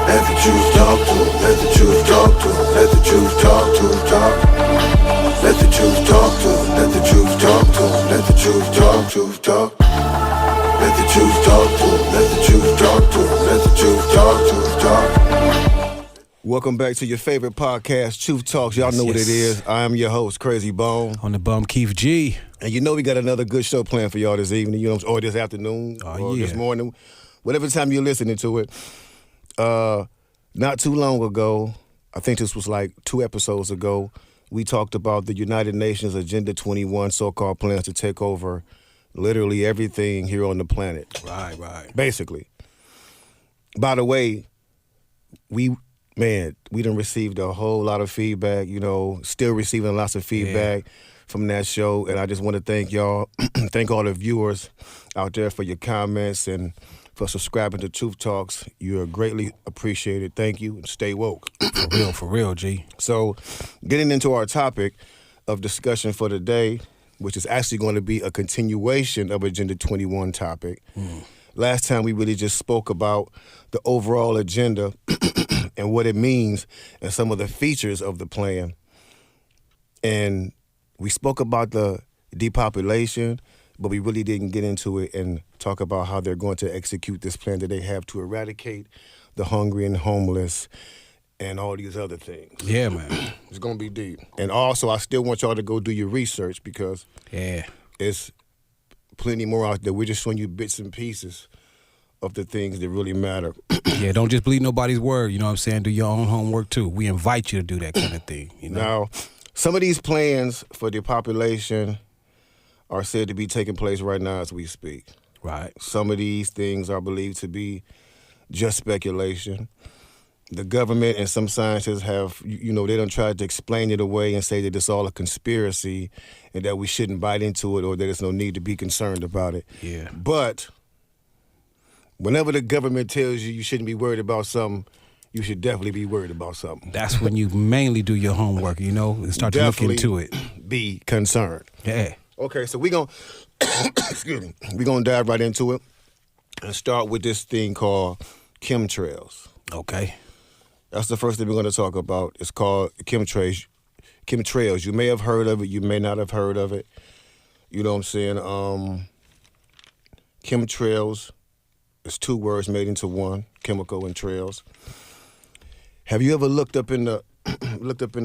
Let the truth talk to him. Let the truth talk to him. Let the truth talk to him. Talk. Let the truth talk to him. Let the truth talk to him. Let the truth talk to him. Talk. Let the truth talk to him. Let the truth talk to him. Let the truth talk to him. Talk. Welcome back to your favorite podcast, Truth Talks. Y'all know what it is. I am your host, Krayzie Bone. On the bum, Keef G. And you know we got another good show planned for y'all this evening, or this afternoon, or this morning, whatever time you're listening to it. Not too long ago, I think this was like 2 episodes ago, we talked about the United Nations Agenda 21 so-called plans to take over literally everything here on the planet. Right. Basically. By the way, we done received a whole lot of feedback, still receiving lots of feedback from that show. And I just want to thank y'all, thank all the viewers out there for your comments and for subscribing to Truth Talks. You are greatly appreciated. Thank you, and stay woke. For real, G. So, getting into our topic of discussion for today, which is actually going to be a continuation of Agenda 21 topic. Last time we really just spoke about the overall agenda and what it means and some of the features of the plan. And we spoke about the depopulation, but we really didn't get into it and talk about how they're going to execute this plan that they have to eradicate the hungry and homeless and all these other things. Yeah, man. It's going to be deep. And also, I still want y'all to go do your research because it's plenty more out there. We're just showing you bits and pieces of the things that really matter. Yeah, don't just believe nobody's word, you know what I'm saying? Do your own homework, too. We invite you to do that kind of thing, Now, some of these plans for depopulation are said to be taking place right now as we speak. Right. Some of these things are believed to be just speculation. The government and some scientists have, they done tried to explain it away and say that it's all a conspiracy and that we shouldn't bite into it or that there's no need to be concerned about it. Yeah. But whenever the government tells you shouldn't be worried about something, you should definitely be worried about something. That's when you mainly do your homework, and start to look into it. Be concerned. Yeah. Okay, so we're going to dive right into it and start with this thing called chemtrails. Okay. That's the first thing we're going to talk about. It's called chemtrails. Chemtrails. You may have heard of it. You may not have heard of it. You know what I'm saying? Chemtrails is 2 words made into one, chemical and trails. Have you ever looked up in the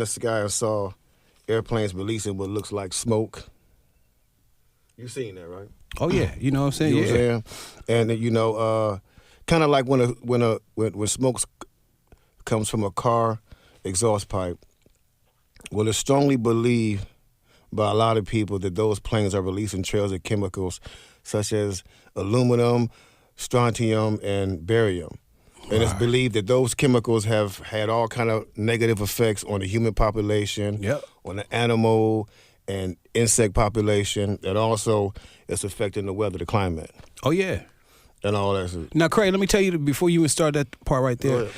sky and saw airplanes releasing what looks like smoke? You've seen that, right? Oh yeah, you know what I'm saying. You know what I'm saying? And kind of like when smoke comes from a car exhaust pipe. Well, it's strongly believed by a lot of people that those planes are releasing trails of chemicals such as aluminum, strontium, and barium. And it's believed that those chemicals have had all kind of negative effects on the human population, on the animal and insect population, and also it's affecting the weather, the climate. Oh, yeah. And all that. Now, Craig, let me tell you, before you even start that part right there,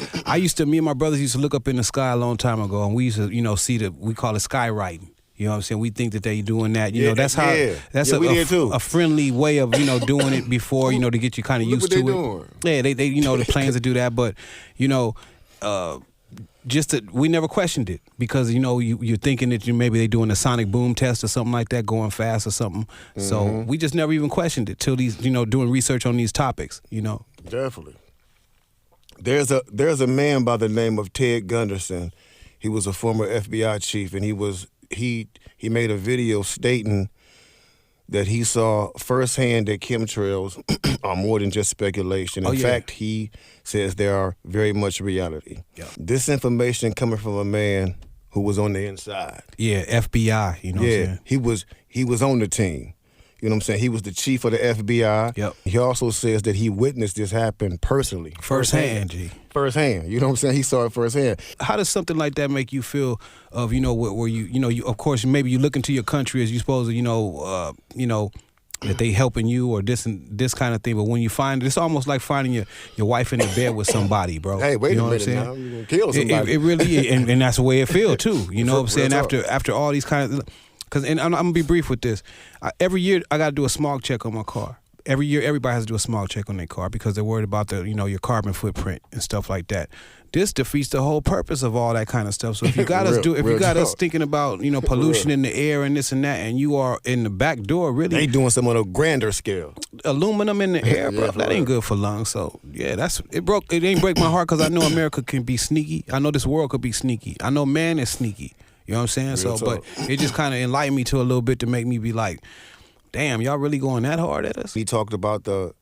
me and my brothers used to look up in the sky a long time ago, and we used to, see we call it skywriting. You know what I'm saying? We think that they doing that. That's how. That's a friendly way of doing it before to get you kind of used to it. Doing. Yeah, they the plans to do that, but we never questioned it because you're thinking that maybe they doing a sonic boom test or something like that, going fast or something. Mm-hmm. So we just never even questioned it till these doing research on these topics. Definitely. There's a man by the name of Ted Gunderson. He was a former FBI chief, and he made a video stating that he saw firsthand that chemtrails are more than just speculation. In fact, he says they are very much reality. Yeah. This information coming from a man who was on the inside. Yeah, FBI, what I'm saying? He was on the team. You know what I'm saying? He was the chief of the FBI. Yep. He also says that he witnessed this happen personally. Firsthand, G. Firsthand. You know what I'm saying? He saw it firsthand. How does something like that make you feel of, where you of course, maybe you look into your country as you supposed to, that they helping you or this kind of thing. But when you find it, it's almost like finding your wife in the bed with somebody, bro. Hey, wait a minute now. You're going to kill somebody. It really is. And that's the way it feels, too. You know what I'm saying? After all these kind of... And I'm going to be brief with this. Every year, I got to do a smog check on my car. every year everybody has to do a smog check on their car because they're worried about your carbon footprint and stuff like that. This defeats the whole purpose of all that kind of stuff. So if you got us thinking about pollution in the air and this and that, and you are in the back door, really they doing some on a grander scale. Aluminum in the air, bro. That ain't good for lungs. So yeah, it ain't break my heart because I know America can be sneaky. I know this world could be sneaky. I know man is sneaky. You know what I'm saying? But it just kind of enlightened me to a little bit to make me be like, damn, y'all really going that hard at us? He talked about the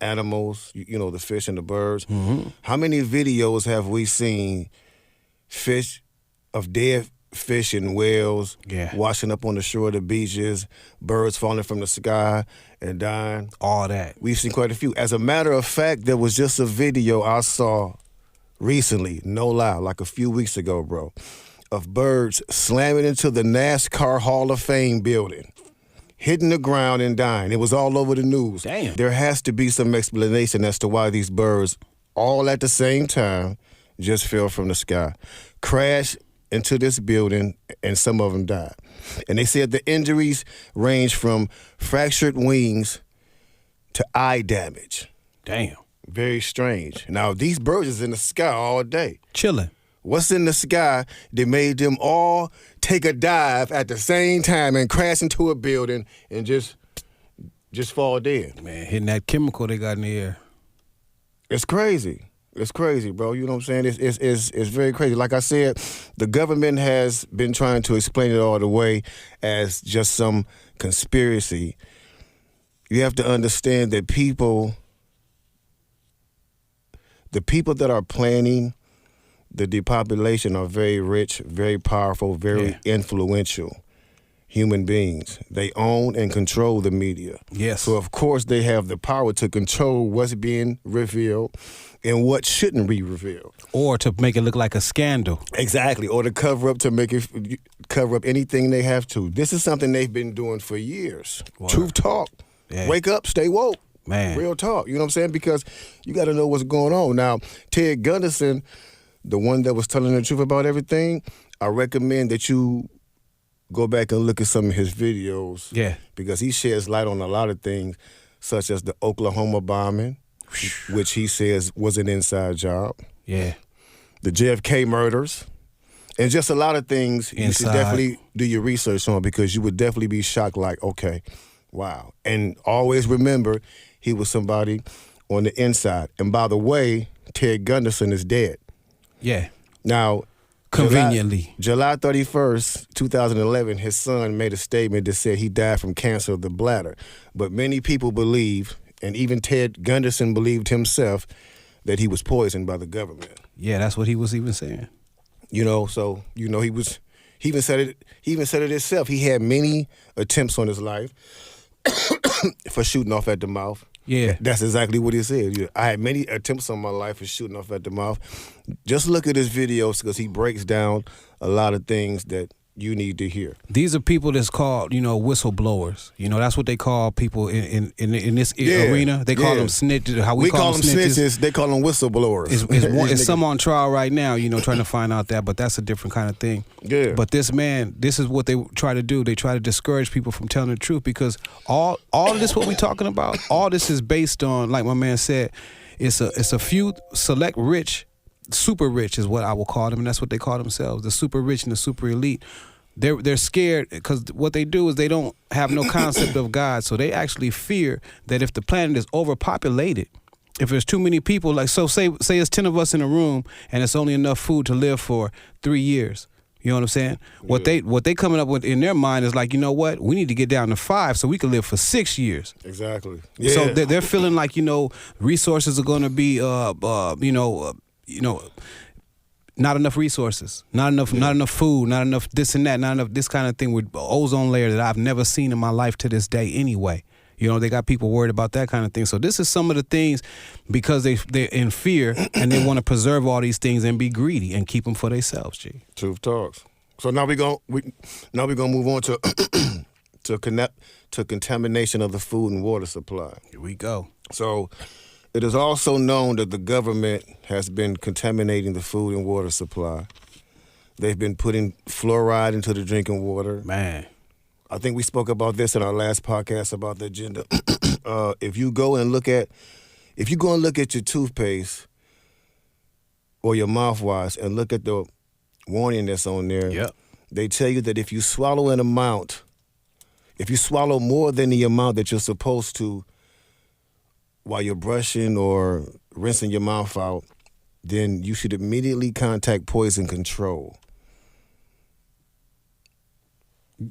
animals, the fish and the birds. Mm-hmm. How many videos have we seen of dead fish and whales washing up on the shore of the beaches, birds falling from the sky and dying? All that. We've seen quite a few. As a matter of fact, there was just a video I saw recently, no lie, like a few weeks ago, bro, of birds slamming into the NASCAR Hall of Fame building, hitting the ground and dying. It was all over the news. Damn. There has to be some explanation as to why these birds, all at the same time, just fell from the sky, crashed into this building, and some of them died. And they said the injuries range from fractured wings to eye damage. Damn. Very strange. Now, these birds is in the sky all day. Chilling. What's in the sky that made them all take a dive at the same time and crash into a building and just fall dead? Man, hitting that chemical they got in the air. It's crazy. It's crazy, bro. You know what I'm saying? It's very crazy. Like I said, the government has been trying to explain it all the way as just some conspiracy. You have to understand that the people that are planning the depopulation are very rich, very powerful, very influential human beings. They own and control the media. Yes. So, of course, they have the power to control what's being revealed and what shouldn't be revealed. Or to make it look like a scandal. Exactly. Or to cover up anything they have to. This is something they've been doing for years. Wow. Truth talk. Yeah. Wake up, stay woke. Man. Real talk. You know what I'm saying? Because you got to know what's going on. Now, Ted Gunderson, the one that was telling the truth about everything, I recommend that you go back and look at some of his videos. Yeah. Because he sheds light on a lot of things, such as the Oklahoma bombing, which he says was an inside job. Yeah. The JFK murders. And just a lot of things you should definitely do your research on, because you would definitely be shocked like, okay, wow. And always remember, he was somebody on the inside. And by the way, Ted Gunderson is dead. Yeah. Now, conveniently, July 31st, 2011, his son made a statement that said he died from cancer of the bladder. But many people believe, and even Ted Gunderson believed himself, that he was poisoned by the government. Yeah, that's what he was even saying. He even said it himself. He had many attempts on his life for shooting off at the mouth. Yeah. That's exactly what he said. I had many attempts on my life for shooting off at the mouth. Just look at his videos, because he breaks down a lot of things that you need to hear. These are people that's called, whistleblowers. That's what they call people in this arena. They call them snitches. How we call them snitches. They call them whistleblowers. It's some on trial right now, trying to find out that, but that's a different kind of thing. Yeah. But this is what they try to do. They try to discourage people from telling the truth, because all of this, what we're talking about, all this is based on, like my man said, it's a few select rich, super rich is what I will call them, and that's what they call themselves, the super rich and the super elite. They're scared because what they do is they don't have no concept of God, so they actually fear that if the planet is overpopulated, if there's too many people, like, so say it's 10 of us in a room and it's only enough food to live for 3 years. You know what I'm saying? Yeah. What they coming up with in their mind is like, you know what? We need to get down to 5 so we can live for 6 years. Exactly. Yeah. So they're feeling like, resources are going to be, not enough resources, not enough food, not enough this and that, not enough this kind of thing with ozone layer that I've never seen in my life to this day anyway. They got people worried about that kind of thing. So this is some of the things, because they're in fear and they want to preserve all these things and be greedy and keep them for themselves, G. Truth talks. So now we're gonna move on to contamination of the food and water supply. Here we go. So it is also known that the government has been contaminating the food and water supply. They've been putting fluoride into the drinking water. Man. I think we spoke about this in our last podcast about the agenda. If you go and look at your toothpaste or your mouthwash and look at the warning that's on there, they tell you that if you swallow more than the amount that you're supposed to while you're brushing or rinsing your mouth out, then you should immediately contact poison control.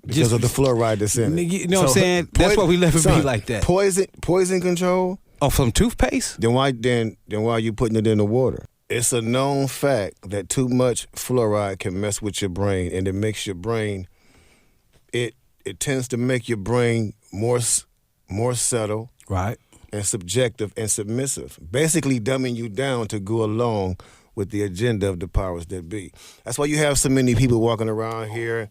Because of the fluoride that's in it. You know what I'm saying? That's why we let it be like that. Poison control? Oh, from toothpaste? Then why are you putting it in the water? It's a known fact that too much fluoride can mess with your brain, and it makes your brain, it tends to make your brain more subtle, right, and subjective and submissive, basically dumbing you down to go along with the agenda of the powers that be. That's why you have so many people walking around here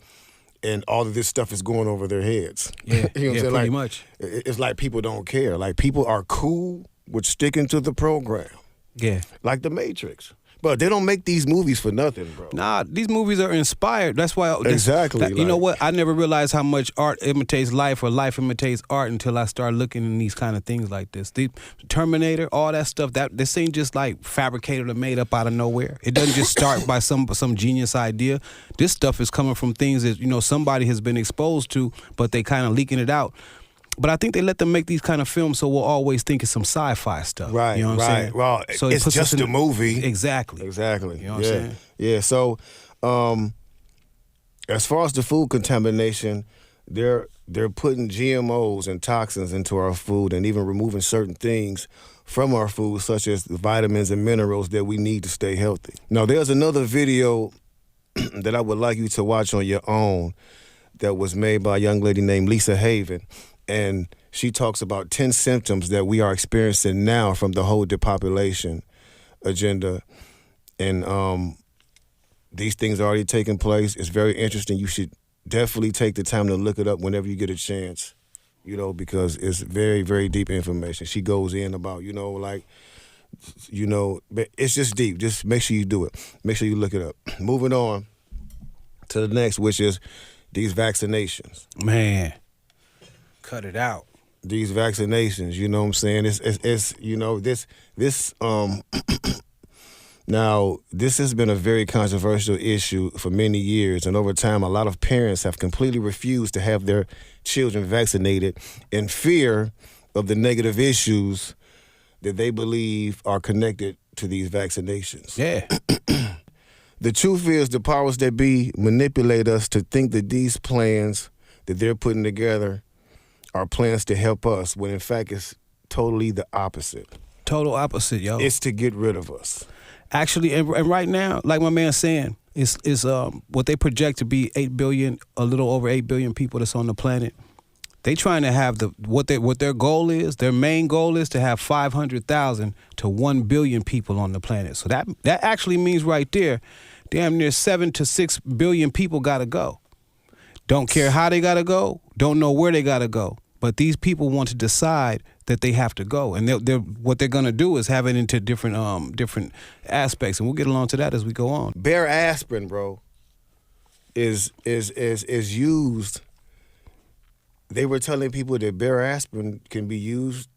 and all of this stuff is going over their heads. Yeah, you know what I'm saying? Pretty much. It's like people don't care. Like people are cool with sticking to the program. Yeah. Like The Matrix. But they don't make these movies for nothing, bro. Nah, these movies are inspired. That's why. Exactly. You know what? I never realized how much art imitates life or life imitates art until I started looking in these kind of things like this. The Terminator, all that stuff, this ain't just like fabricated or made up out of nowhere. It doesn't just start by some genius idea. This stuff is coming from things that, somebody has been exposed to, but they kind of leaking it out. But I think they let them make these kind of films so we'll always think it's some sci-fi stuff. Right, you know what I'm saying? Well, so it's just a movie. Exactly. You know what I'm saying? Yeah, so as far as the food contamination, they're putting GMOs and toxins into our food and even removing certain things from our food, such as the vitamins and minerals that we need to stay healthy. Now, there's another video that I would like you to watch on your own that was made by a young lady named Lisa Haven. And she talks about 10 symptoms that we are experiencing now from the whole depopulation agenda. And these things are already taking place. It's very interesting. You should definitely take the time to look it up whenever you get a chance, because it's very, very deep information. She goes in about, it's just deep. Just make sure you do it. Make sure you look it up. Moving on to the next, which is these vaccinations. Man. Cut it out. These vaccinations, you know what I'm saying? Now, this has been a very controversial issue for many years, and over time, a lot of parents have completely refused to have their children vaccinated in fear of the negative issues that they believe are connected to these vaccinations. Yeah. The truth is the powers that be manipulate us to think that these plans that they're putting together are plans to help us, when in fact it's totally the opposite. Total opposite, yo. It's to get rid of us. Actually, and right now, like my man's saying, is what they project to be 8 billion, a little over 8 billion people that's on the planet. They trying to have what their goal is. Their main goal is to have 500,000 to 1 billion people on the planet. So that actually means right there, damn near 7 to 6 billion people gotta go. Don't care how they gotta go. Don't know where they gotta go. But these people want to decide that they have to go, and what they're gonna do is have it into different aspects, and we'll get along to that as we go on. Bare aspirin, bro, is used. They were telling people that bare aspirin can be used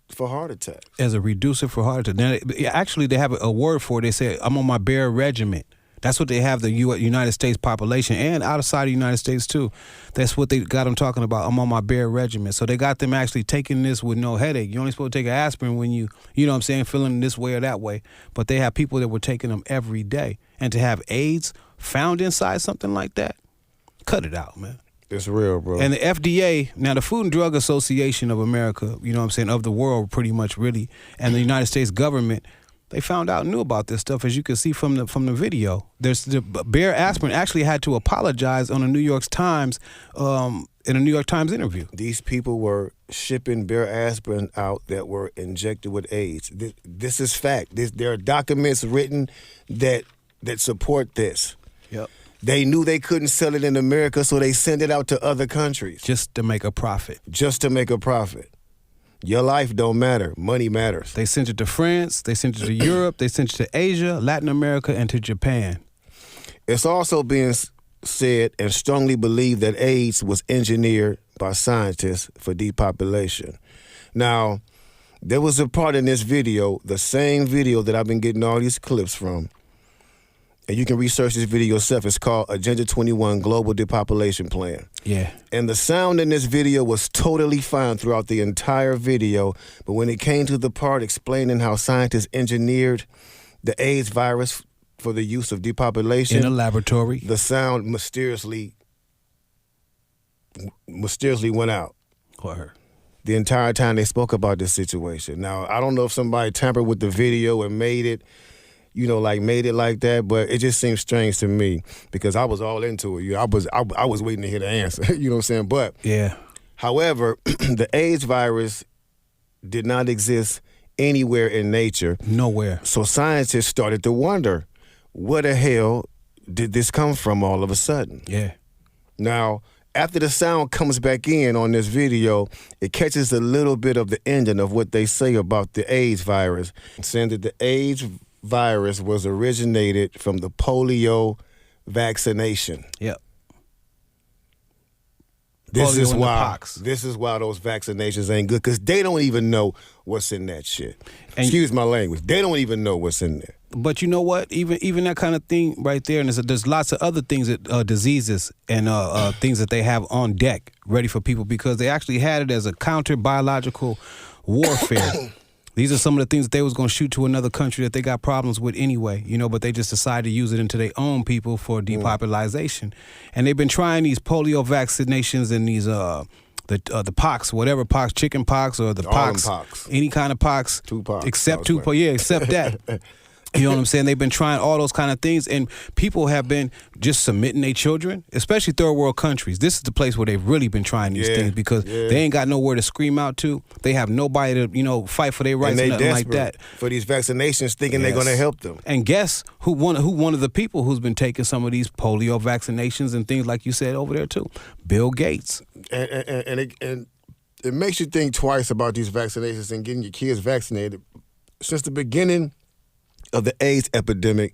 for heart attacks. As a reducer for heart attack. Now, actually, they have a word for it. They say, I'm on my bare regiment. That's what they have the United States population, and outside the United States too. That's what they got them talking about. I'm on my bare regiment. So they got them actually taking this with no headache. You're only supposed to take an aspirin when you know what I'm saying, feeling this way or that way. But they have people that were taking them every day. And to have AIDS found inside something like that, cut it out, man. It's real, bro. And the FDA, now the Food and Drug Association of America, you know what I'm saying, of the world pretty much really, and the United States government, they found out, knew about this stuff, as you can see from the video. There's the bare aspirin actually had to apologize on a New York Times in a New York Times interview. These people were shipping bare aspirin out that were injected with AIDS. This is fact. There are documents written that support this. Yep. They knew they couldn't sell it in America, so they sent it out to other countries. Just to make a profit. Just to make a profit. Your life don't matter. Money matters. They sent it to France. They sent it to Europe. They sent it to Asia, Latin America, and to Japan. It's also being said and strongly believed that AIDS was engineered by scientists for depopulation. Now, there was a part in this video, the same video that I've been getting all these clips from, and you can research this video yourself. It's called Agenda 21 Global Depopulation Plan. Yeah. And the sound in this video was totally fine throughout the entire video, but when it came to the part explaining how scientists engineered the AIDS virus for the use of depopulation in a laboratory, the sound mysteriously went out. Word. The entire time they spoke about this situation. Now, I don't know if somebody tampered with the video and made it, made it like that, but it just seems strange to me because I was all into it. I was waiting to hear the answer. You know what I'm saying? But yeah. However, the AIDS virus did not exist anywhere in nature. Nowhere. So scientists started to wonder, where the hell did this come from all of a sudden? Yeah. Now, after the sound comes back in on this video, it catches a little bit of the ending of what they say about the AIDS virus, saying that the AIDS virus was originated from the polio vaccination. Yep. This is why those vaccinations ain't good, because they don't even know what's in that shit. And excuse my language. They don't even know what's in there. But you know what? Even that kind of thing right there, and there's lots of other things that diseases and things that they have on deck ready for people, because they actually had it as a counter biological warfare. These are some of the things that they was going to shoot to another country that they got problems with anyway, but they just decided to use it into their own people for depopulation. And they've been trying these polio vaccinations and these the pox, whatever pox, chicken pox or the pox, any kind of pox, except that. You know what I'm saying? They've been trying all those kind of things, and people have been just submitting their children, especially third world countries. This is the place where they've really been trying these things, because they ain't got nowhere to scream out to. They have nobody to, fight for their rights and nothing like that. For these vaccinations, thinking they're going to help them. And guess who one of the people who's been taking some of these polio vaccinations and things like you said over there too? Bill Gates. And it makes you think twice about these vaccinations and getting your kids vaccinated. Since the beginning of the AIDS epidemic,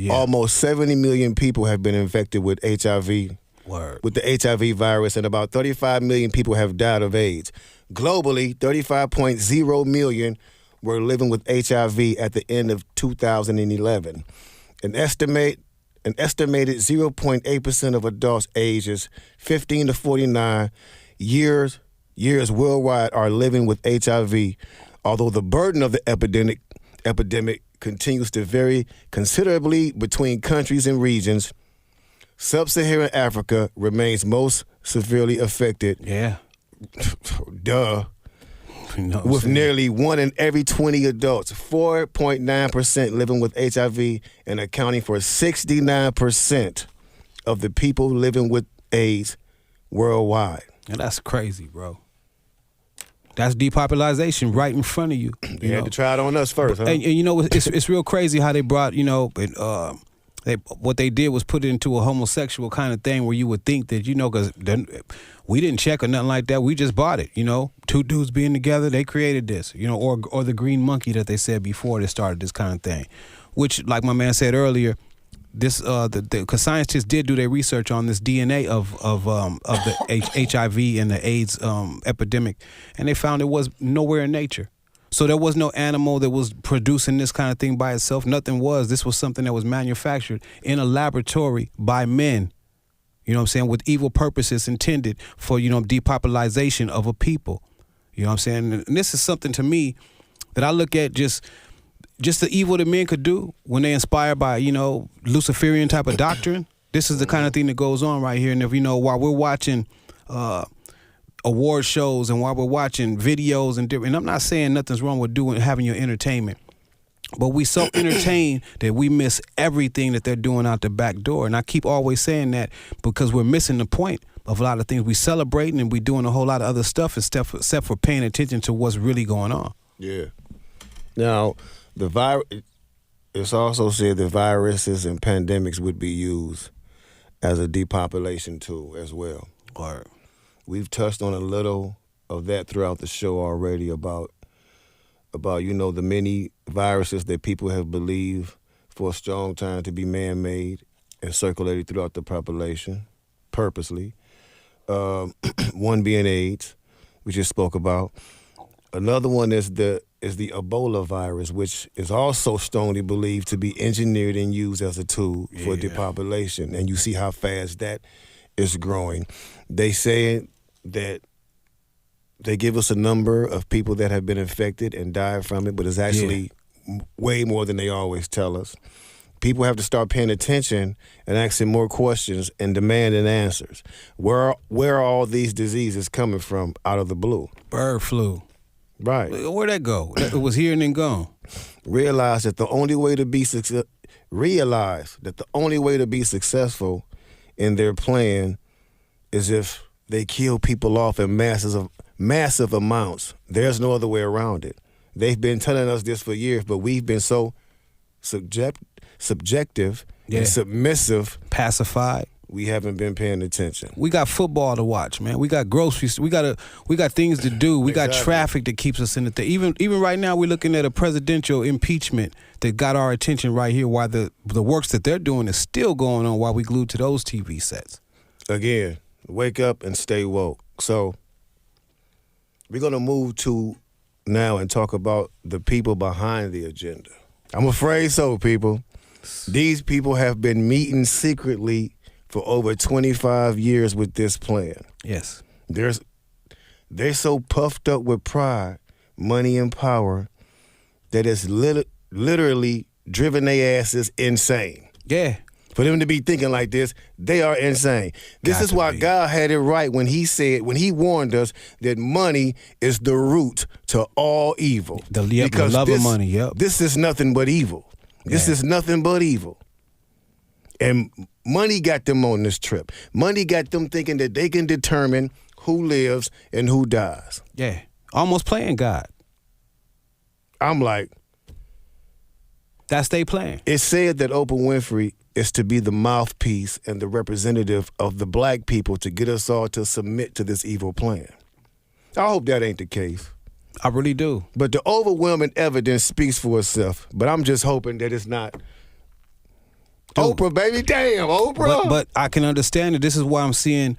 almost 70 million people have been infected with HIV, with the HIV virus, and about 35 million people have died of AIDS. Globally, 35.0 million were living with HIV at the end of 2011. An estimated 0.8% of adults ages 15 to 49 years worldwide are living with HIV, although the burden of the epidemic continues to vary considerably between countries and regions. Sub-Saharan Africa remains most severely affected. Yeah. Duh. With nearly 1 in every 20 adults, 4.9% living with HIV and accounting for 69% of the people living with AIDS worldwide. And that's crazy, bro. That's depopulation right in front of you. You had to try it on us first, huh? And it's real crazy how they brought, what they did was put it into a homosexual kind of thing where you would think that, because we didn't check or nothing like that. We just bought it, Two dudes being together, they created this, or the green monkey that they said before they started this kind of thing, which, like my man said earlier, this because scientists did do their research on this DNA of the HIV and the AIDS epidemic, and they found it was nowhere in nature. So there was no animal that was producing this kind of thing by itself. Nothing was. This was something that was manufactured in a laboratory by men. You know what I'm saying? With evil purposes intended for, depopulation of a people. You know what I'm saying? And this is something to me that I look at just the evil that men could do when they're inspired by, Luciferian type of doctrine. This is the kind of thing that goes on right here. And if, while we're watching award shows and while we're watching videos and I'm not saying nothing's wrong with having your entertainment, but we so entertained that we miss everything that they're doing out the back door. And I keep always saying that because we're missing the point of a lot of things. We celebrating and we doing a whole lot of other stuff except for paying attention to what's really going on. Yeah. Now, it's also said that viruses and pandemics would be used as a depopulation tool as well. Right. We've touched on a little of that throughout the show already about the many viruses that people have believed for a strong time to be man-made and circulated throughout the population purposely. One being AIDS, we just spoke about. Another one is the Ebola virus, which is also strongly believed to be engineered and used as a tool for depopulation. And you see how fast that is growing. They say that they give us a number of people that have been infected and died from it, but it's actually way more than they always tell us. People have to start paying attention and asking more questions and demanding answers. Where are all these diseases coming from out of the blue? Bird flu. Right. Where'd that go? It was here and then gone. Realize that the only way to be successful in their plan is if they kill people off in massive amounts. There's no other way around it. They've been telling us this for years, but we've been so subjective and submissive, pacified. We haven't been paying attention. We got football to watch, man. We got groceries. We got things to do. We got traffic that keeps us in the thing. Even right now, we're looking at a presidential impeachment that got our attention right here. While the works that they're doing is still going on while we glued to those TV sets. Again, wake up and stay woke. So we're gonna move to now and talk about the people behind the agenda. I'm afraid so, people. These people have been meeting secretly for over 25 years with this plan. Yes. They're so puffed up with pride, money, and power that it's literally driven their asses insane. Yeah. For them to be thinking like this, they are insane. This is why God had it right when he warned us that money is the root to all evil. The love of money, yep. This is nothing but evil. This is nothing but evil. And money got them on this trip. Money got them thinking that they can determine who lives and who dies. Yeah. Almost playing God. I'm like, that's they plan. It's said that Oprah Winfrey is to be the mouthpiece and the representative of the black people to get us all to submit to this evil plan. I hope that ain't the case. I really do. But the overwhelming evidence speaks for itself. But I'm just hoping that it's not Oprah, baby. Damn, Oprah. But I can understand it. This is why I'm seeing,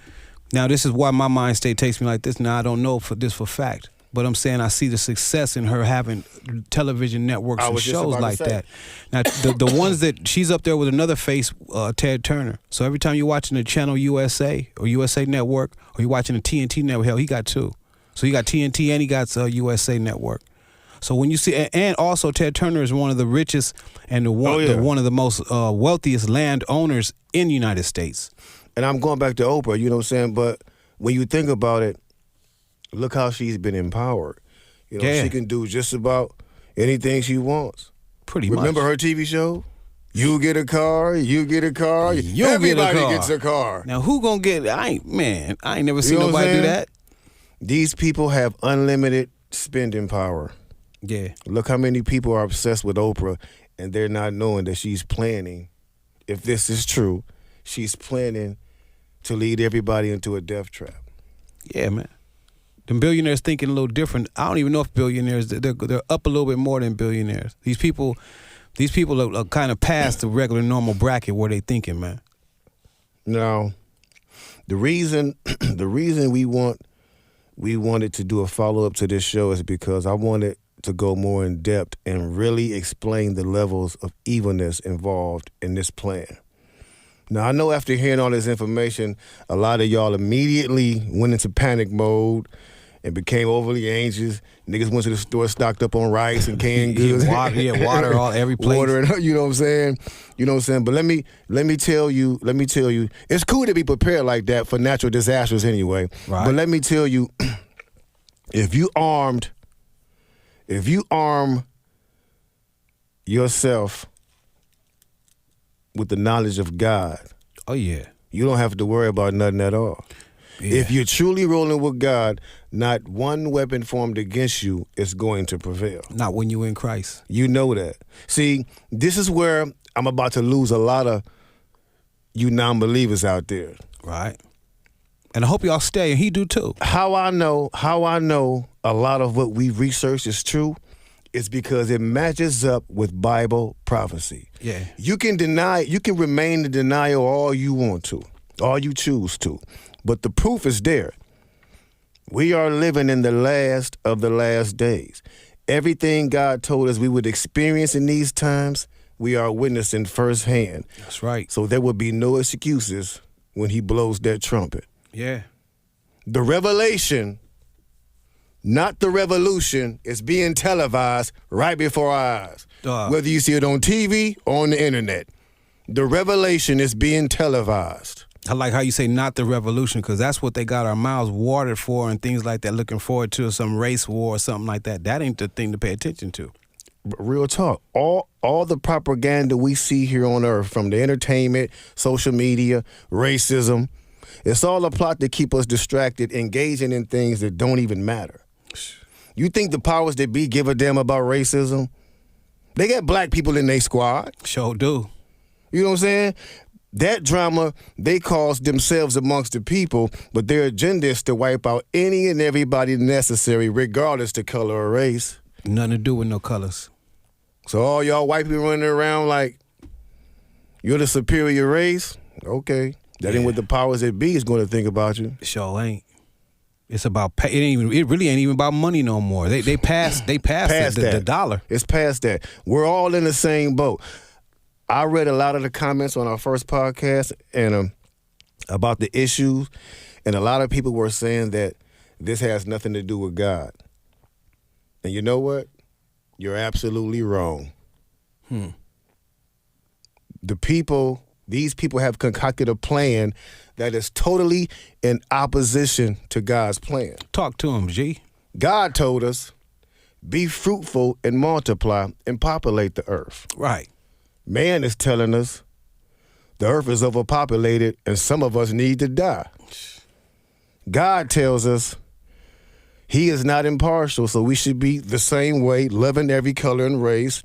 now this is why my mind state takes me like this. Now I don't know for fact. But I'm saying I see the success in her having television networks and shows like that. Now, the ones that she's up there with another face, Ted Turner. So every time you're watching the channel USA or USA Network or you're watching the TNT Network, hell, he got two. So he got TNT and he got USA Network. So when you see, and also Ted Turner is one of the richest and one of the most wealthiest landowners in the United States. And I'm going back to Oprah, you know what I'm saying? But when you think about it, look how she's been empowered. You know, she can do just about anything she wants. Pretty much. Remember her TV show? You get a car, you get a car, everybody gets a car. Now who gonna get it? I ain't never seen nobody do that. These people have unlimited spending power. Yeah. Look how many people are obsessed with Oprah and they're not knowing that she's planning, if this is true, she's planning to lead everybody into a death trap. Yeah, man. The billionaires thinking a little different. I don't even know if billionaires, they're up a little bit more than billionaires. These people are kind of past the regular normal bracket where they thinking, man. No. The reason we wanted to do a follow-up to this show is because I wanted to go more in depth and really explain the levels of evilness involved in this plan. Now, I know after hearing all this information, a lot of y'all immediately went into panic mode and became overly anxious. Niggas went to the store, stocked up on rice and canned goods. Water all every place. Water, you know what I'm saying? You know what I'm saying? But let me tell you, it's cool to be prepared like that for natural disasters anyway. Right. But let me tell you, if you arm yourself with the knowledge of God, oh yeah, you don't have to worry about nothing at all. Yeah. If you're truly rolling with God, not one weapon formed against you is going to prevail. Not when you're in Christ. You know that. See, this is where I'm about to lose a lot of you non-believers out there. Right. And I hope y'all stay, and he do too. How I know a lot of what we researched is true is because it matches up with Bible prophecy. Yeah. You can remain in denial all you want to, all you choose to, but the proof is there. We are living in the last of the last days. Everything God told us we would experience in these times, we are witnessing firsthand. That's right. So there will be no excuses when he blows that trumpet. Yeah. The revelation, not the revolution, is being televised right before our eyes. Whether you see it on TV or on the internet, the revelation is being televised. I like how you say not the revolution, because that's what they got our mouths watered for and things like that, looking forward to some race war or something like that. That ain't the thing to pay attention to. Real talk. All the propaganda we see here on earth, from the entertainment, social media, racism, it's all a plot to keep us distracted, engaging in things that don't even matter. You think the powers that be give a damn about racism? They got black people in their squad. Sure do. You know what I'm saying? That drama they cause themselves amongst the people, but their agenda is to wipe out any and everybody necessary, regardless the color or race. Nothing to do with no colors. So all y'all white people running around like you're the superior race? Okay. That ain't what the powers that be is going to think about you. Sure ain't. It's about it really ain't even about money no more. They passed the dollar. It's past that. We're all in the same boat. I read a lot of the comments on our first podcast and about the issues, and a lot of people were saying that this has nothing to do with God. And you know what? You're absolutely wrong. These people have concocted a plan that is totally in opposition to God's plan. Talk to him, G. God told us, be fruitful and multiply and populate the earth. Right. Man is telling us the earth is overpopulated and some of us need to die. God tells us he is not impartial, so we should be the same way, loving every color and race,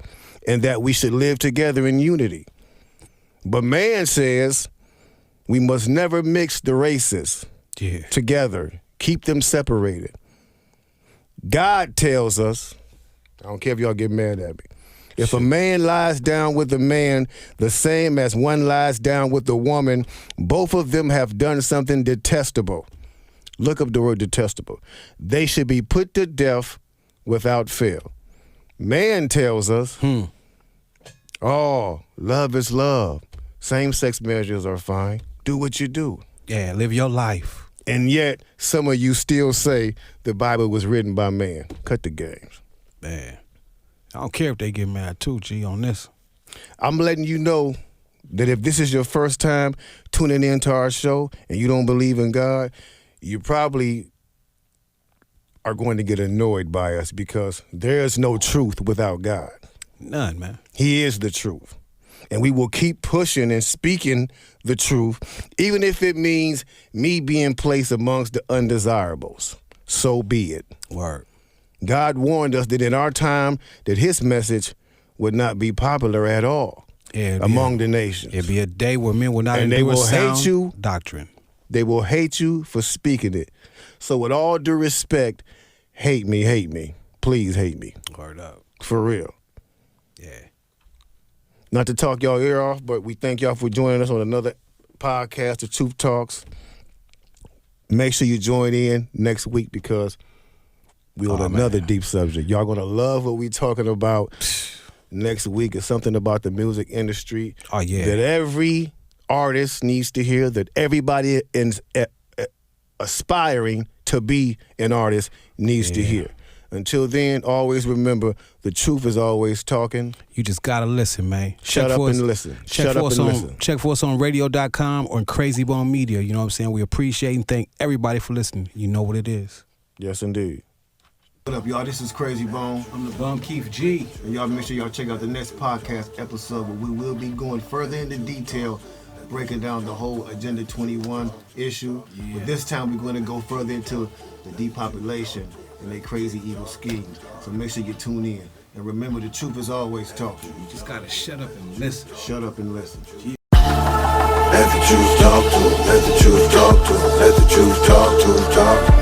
and that we should live together in unity. But man says we must never mix the races together, keep them separated. God tells us, I don't care if y'all get mad at me, if a man lies down with a man the same as one lies down with a woman, both of them have done something detestable. Look up the word detestable. They should be put to death without fail. Man tells us, love is love. Same-sex marriages are fine. Do what you do. Yeah, live your life. And yet, some of you still say the Bible was written by man. Cut the games. Man. I don't care if they get mad too, G, on this. I'm letting you know that if this is your first time tuning into our show and you don't believe in God, you probably are going to get annoyed by us because there's no truth without God. None, man. He is the truth. And we will keep pushing and speaking the truth, even if it means me being placed amongst the undesirables. So be it. Word. God warned us that in our time that his message would not be popular at all among the nations. It'd be a day where men will not and they will hate you. Doctrine. They will hate you for speaking it. So with all due respect, hate me. Please hate me. Word up. For real. Yeah. Not to talk y'all ear off, but we thank y'all for joining us on another podcast, The Truth Talks. Make sure you join in next week because we're on another deep subject. Y'all going to love what we talking about next week. It's something about the music industry that every artist needs to hear, that everybody is aspiring to be an artist needs to hear. Until then, always remember, the truth is always talking. You just got to listen, man. Shut up and listen. Check for us on radio.com or in Krayzie Bone Media. You know what I'm saying? We appreciate and thank everybody for listening. You know what it is. Yes, indeed. What up, y'all? This is Krayzie Bone. I'm the Bum Keef G. And y'all make sure y'all check out the next podcast episode where we will be going further into detail, breaking down the whole Agenda 21 issue. Yeah. But this time we're going to go further into the depopulation and their crazy evil schemes. So make sure you tune in. And remember, the truth is always talking. You just got to shut up and listen. Shut up and listen. Let the truth talk to 'em. Let the truth talk to 'em. Let the truth talk to 'em. Talk.